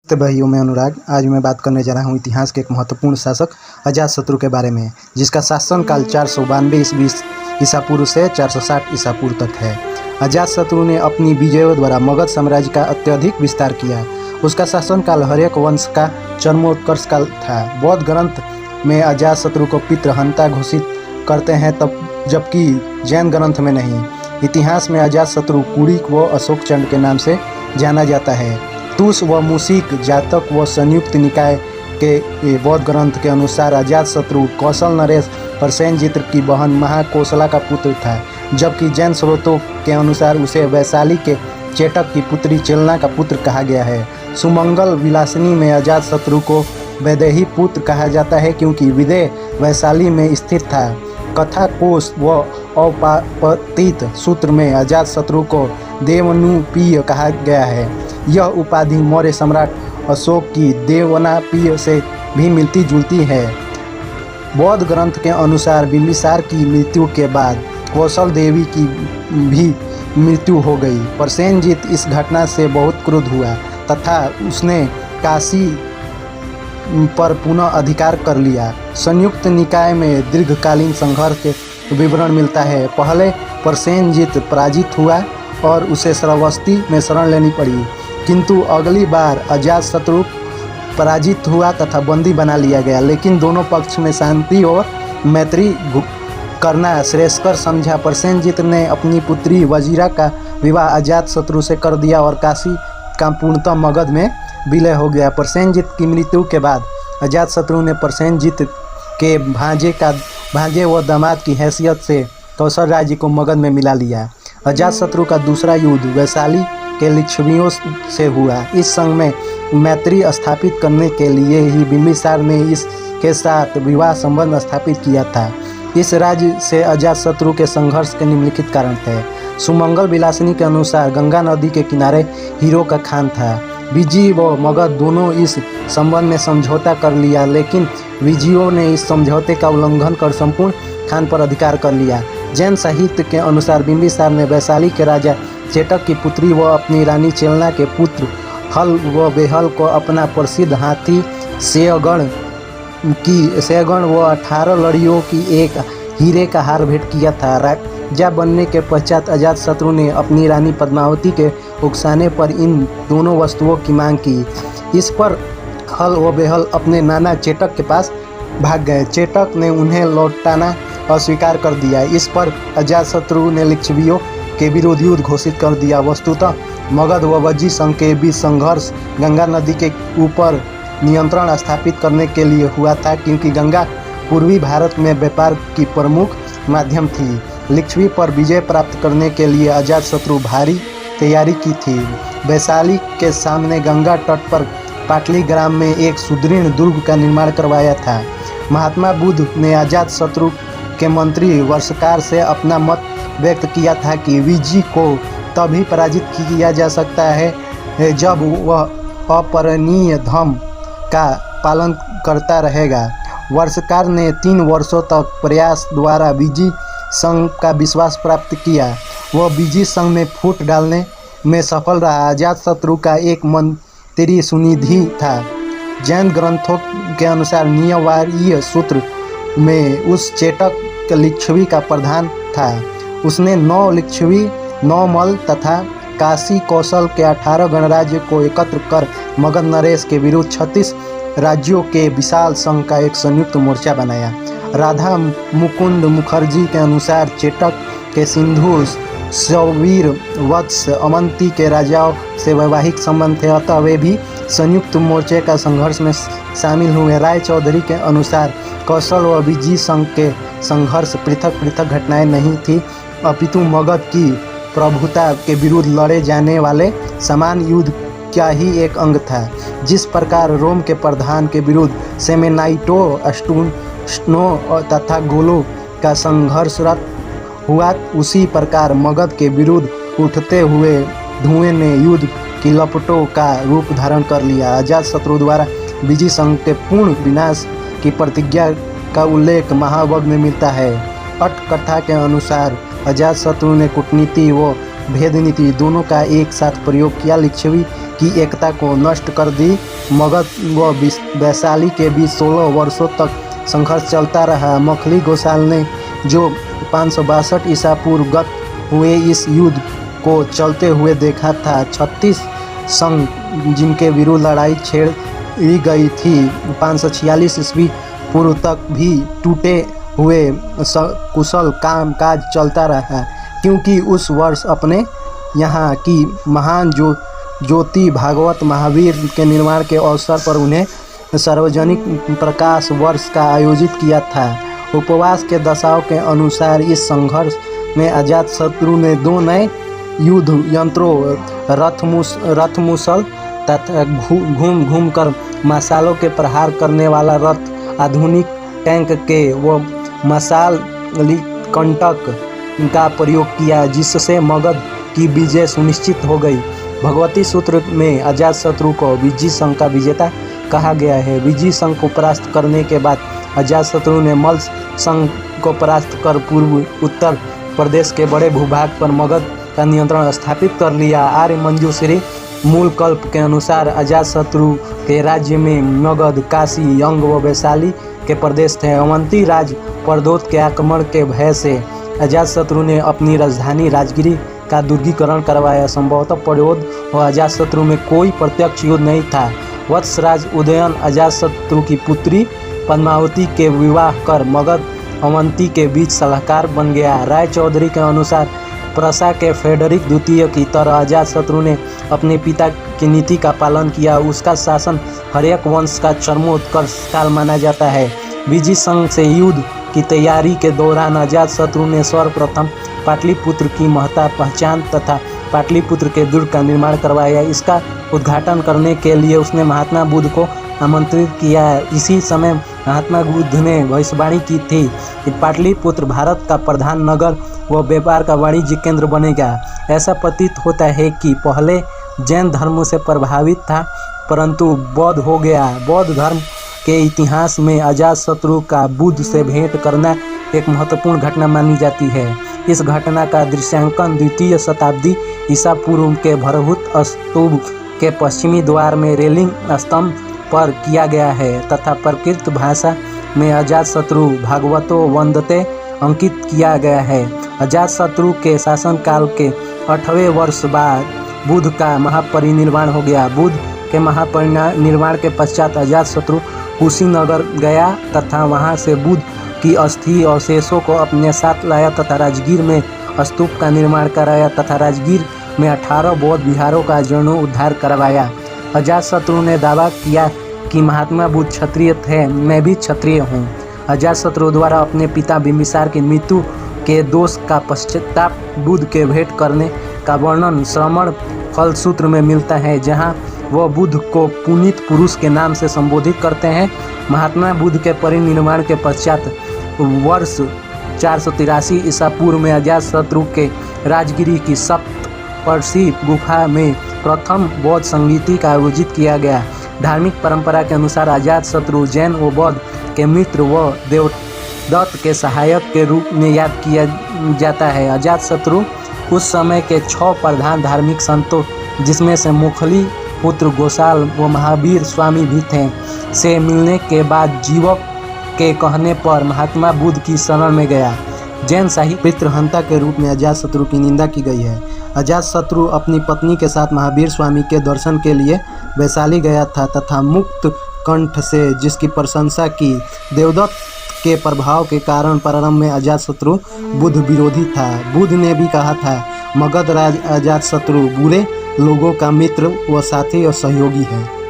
तो भाइयों, मैं अनुराग। आज मैं बात करने जा रहा हूँ इतिहास के एक महत्वपूर्ण शासक अजातशत्रु के बारे में, जिसका शासनकाल 492 ईस्वी ईसा पूर्व से 460 ईसा पूर्व तक है। अजातशत्रु ने अपनी विजयों द्वारा मगध साम्राज्य का अत्यधिक विस्तार किया। उसका शासनकाल हर्यक वंश का चरमोत्कर्ष काल था। बौद्ध ग्रंथ में अजातशत्रु को पितृहंता घोषित करते हैं, तब जबकि जैन ग्रंथ में नहीं। इतिहास में अजातशत्रु कुड़िक व अशोकचंड के नाम से जाना जाता है। तुस व मूसिक जातक व संयुक्त निकाय के बौद्ध ग्रंथ के अनुसार अजातशत्रु कौशल नरेश प्रसेनजित की बहन महाकोशला का पुत्र था, जबकि जैन स्रोतों के अनुसार उसे वैशाली के चेटक की पुत्री चेलना का पुत्र कहा गया है। सुमंगल विलासिनी में अजातशत्रु को वैदेही पुत्र कहा जाता है, क्योंकि विदेह वैशाली में स्थित था। कथा कोश व औपापतित सूत्र में अजातशत्रु को देवनुपीय कहा गया है। यह उपाधि मौर्य सम्राट अशोक की देवनापीय से भी मिलती जुलती है। बौद्ध ग्रंथ के अनुसार बिंबिसार की मृत्यु के बाद कौशल देवी की भी मृत्यु हो गई। प्रसेनजित इस घटना से बहुत क्रुद्ध हुआ तथा उसने काशी पर पुनः अधिकार कर लिया। संयुक्त निकाय में दीर्घकालीन संघर्ष के विवरण मिलता है। पहले प्रसेनजित पराजित हुआ और उसे श्रावस्ती में शरण लेनी पड़ी, किंतु अगली बार अजातशत्रु पराजित हुआ तथा बंदी बना लिया गया। लेकिन दोनों पक्ष में शांति और मैत्री करना श्रेयस्कर समझा। प्रसेनजित ने अपनी पुत्री वजीरा का विवाह अजातशत्रु से कर दिया और काशी का पूर्णतः मगध में विलय हो गया। प्रसेनजित की मृत्यु के बाद अजातशत्रु ने प्रसेनजित के भांजे व दामाद की हैसियत से कौशल राज्य को मगध में मिला लिया। अजातशत्रु का दूसरा युद्ध वैशाली के लिच्छवियों से हुआ। इस संघ में मैत्री स्थापित करने के लिए ही बिंबिसार ने इसके साथ विवाह संबंध स्थापित किया था। इस राज्य से अजातशत्रु के संघर्ष के निम्नलिखित कारण थे। सुमंगल विलासिनी के अनुसार गंगा नदी के किनारे हीरो का खान था। विजय व मगध दोनों इस संबंध में समझौता कर लिया, लेकिन विजयों ने इस समझौते का उल्लंघन कर संपूर्ण खान पर अधिकार कर लिया। जैन साहित्य के अनुसार बिंबिसार ने वैशाली के राजा चेटक की पुत्री व अपनी रानी चेलना के पुत्र हल व बेहल को अपना प्रसिद्ध हाथी सेयगण व 18 लड़ियों की एक हीरे का हार भेंट किया था। राजा बनने के पश्चात अजातशत्रु ने अपनी रानी पद्मावती के उकसाने पर इन दोनों वस्तुओं की मांग की। इस पर हल व बेहल अपने नाना चेटक के पास भाग गए। चेटक ने उन्हें लौटाना अस्वीकार कर दिया। इस पर अजातशत्रु ने लिच्छवियों के विरुद्ध युद्ध घोषित कर दिया। वस्तुतः मगध व वज्जी संघ के बीच संघर्ष गंगा नदी के ऊपर नियंत्रण स्थापित करने के लिए हुआ था, क्योंकि गंगा पूर्वी भारत में व्यापार की प्रमुख माध्यम थी। लिच्छवी पर विजय प्राप्त करने के लिए अजातशत्रु भारी तैयारी की थी। वैशाली के सामने गंगा तट पर पाटली ग्राम में एक सुदृढ़ दुर्ग का निर्माण करवाया था। महात्मा बुद्ध ने अजातशत्रु के मंत्री वर्षकार से अपना मत व्यक्त किया था कि विजय को तभी पराजित किया जा सकता है जब वह अपरिणीय धर्म का पालन करता रहेगा। वर्षकार ने 3 वर्षों तक प्रयास द्वारा विजय संघ का विश्वास प्राप्त किया। वह विजय संघ में फूट डालने में सफल रहा। अजातशत्रु का एक मंत्री सुनिधि था। जैन ग्रंथों के अनुसार नियवारीय सूत्र में उस चेटक लिच्छवी का प्रधान था। उसने 9 लिच्छवी, 9 मल तथा काशी कौशल के 18 गणराज्य को एकत्र कर मगध नरेश के विरुद्ध 36 राज्यों के विशाल संघ का एक संयुक्त मोर्चा बनाया। राधा मुकुंद मुखर्जी के अनुसार चेटक के सिंधु सौवीर वत्स अवंती के राजाओं से वैवाहिक संबंध थे, अतः वे भी संयुक्त मोर्चे का संघर्ष में शामिल हुए। राय चौधरी के अनुसार कौशल व विजय संघ के संघर्ष पृथक पृथक घटनाएं नहीं थी, अपितु मगध की प्रभुता के विरुद्ध लड़े जाने वाले समान युद्ध का ही एक अंग था। जिस प्रकार रोम के प्रधान के विरुद्ध सेमेनाइटो, स्टूनो तथा गोलो का संघर्षरत हुआ, उसी प्रकार मगध के विरुद्ध उठते हुए धुएं ने युद्ध की लपटों का रूप धारण कर लिया। अजातशत्रु द्वारा विजय संघ के पूर्ण विनाश की प्रतिज्ञा का उल्लेख महावग में मिलता है। अट कथा के अनुसार अजातशत्रु ने कूटनीति व भेद नीति दोनों का एक साथ प्रयोग किया। लिच्छवी की एकता को नष्ट कर दी। मगध व वैशाली के बीच 16 वर्षों तक संघर्ष चलता रहा। मखली गोसाल ने जो 562 ईसा पूर्व गत हुए इस युद्ध को चलते हुए देखा था। 36 संघ जिनके विरुद्ध लड़ाई छेड़ी गई थी 546 ईस्वी पूर्व तक भी टूटे हुए कुशल काम काज चलता रहा, क्योंकि उस वर्ष अपने यहाँ की महान ज्योति भागवत महावीर के निर्माण के अवसर पर उन्हें सार्वजनिक प्रकाश वर्ष का आयोजित किया था। उपवास के दशाओं के अनुसार इस संघर्ष में अजातशत्रु ने 2 नए युद्ध यंत्रों रथ मुसल तथा घूम कर मसालों के प्रहार करने वाला रथ, आधुनिक टैंक के व मशाली कंटक का प्रयोग किया, जिससे मगध की विजय सुनिश्चित हो गई। भगवती सूत्र में अजातशत्रु को विजय संघ का विजेता कहा गया है। विजय संघ को परास्त करने के बाद अजातशत्रु ने मल्ल संघ को परास्त कर पूर्व उत्तर प्रदेश के बड़े भूभाग पर मगध का नियंत्रण स्थापित कर लिया। आर्य मंजूश्री मूल कल्प के अनुसार अजातशत्रु के राज्य में मगध, काशी, अंग व वैशाली के प्रदेश थे। अवंती राज प्रदोत के आक्रमण के भय से अजातशत्रु ने अपनी राजधानी राजगिरी का दुर्गीकरण करवाया। संभवतः प्रदोत व अजातशत्रु में कोई प्रत्यक्ष युद्ध नहीं था। वत्सराज उदयन अजातशत्रु की पुत्री पद्मावती के विवाह कर मगध अवंती के बीच सलाहकार बन गया। राय चौधरी के अनुसार प्रसा के फेडरिक द्वितीय की तरह अजातशत्रु ने अपने पिता की नीति का पालन किया। उसका शासन हर्यक वंश का चरमोत्कर्ष काल माना जाता है। विजय संघ से युद्ध की तैयारी के दौरान अजातशत्रु ने सर्वप्रथम पाटलिपुत्र की महत्ता पहचान तथा पाटलिपुत्र के दुर्ग का निर्माण करवाया। इसका उद्घाटन करने के लिए उसने महात्मा बुद्ध को आमंत्रित किया। इसी समय महात्मा बुद्ध ने भविष्यवाणी की थी कि पाटलिपुत्र भारत का प्रधान नगर व व्यापार का वाणिज्य केंद्र बनेगा। ऐसा प्रतीत होता है कि पहले जैन धर्म से प्रभावित था, परंतु बौद्ध हो गया। बौद्ध धर्म के इतिहास में अजातशत्रु का बुद्ध से भेंट करना एक महत्वपूर्ण घटना मानी जाती है। इस घटना का दृश्यांकन 2वीं शताब्दी ईसा पूर्व के भरभूत स्तूप के पश्चिमी द्वार में रेलिंग स्तंभ पर किया गया है तथा प्राकृत भाषा में अजातशत्रु भागवतो वंदते अंकित किया गया है। अजातशत्रु के शासनकाल के 8वें वर्ष बाद बुद्ध का महापरिनिर्वाण हो गया। बुद्ध के महापरिनिर्वाण के पश्चात अजातशत्रु कुशीनगर गया तथा वहां से बुद्ध की अस्थि अवशेषों को अपने साथ लाया तथा राजगीर में स्तूप का निर्माण कराया तथा राजगीर में 18 बौद्ध विहारों का जीर्णोद्धार करवाया। अजातशत्रु ने दावा किया कि महात्मा बुद्ध क्षत्रिय थे, मैं भी क्षत्रिय हूँ। अजातशत्रु द्वारा अपने पिता बिंबिसार की मृत्यु के दोष का पश्चाताप बुद्ध के भेंट करने का वर्णन श्रवण फल सूत्र में मिलता है, जहाँ वह बुद्ध को पुनीत पुरुष के नाम से संबोधित करते हैं। महात्मा बुद्ध के परिनिर्वाण के पश्चात वर्ष 483 ईसा पूर्व में अजातशत्रु के राजगिरी की सप्तपर्षि गुफा में प्रथम बौद्ध संगीति का आयोजित किया गया। धार्मिक परंपरा के अनुसार अजातशत्रु जैन व बौद्ध के मित्र व देवदत्त के सहायक के रूप में याद किया जाता है। अजातशत्रु उस समय के 6 प्रधान धार्मिक संतों, जिसमें से मुखली पुत्र गोसाल व महावीर स्वामी भी थे, से मिलने के बाद जीवक के कहने पर महात्मा बुद्ध की शरण में गया। जैन साहित्य पितृहंता के रूप में अजातशत्रु की निंदा की गई है। अजातशत्रु अपनी पत्नी के साथ महावीर स्वामी के दर्शन के लिए वैशाली गया था तथा मुक्त कंठ से जिसकी प्रशंसा की। देवदत्त के प्रभाव के कारण प्रारंभ में अजातशत्रु बुद्ध विरोधी था। बुद्ध ने भी कहा था, मगध राज अजातशत्रु बुरे लोगों का मित्र व साथी और सहयोगी है।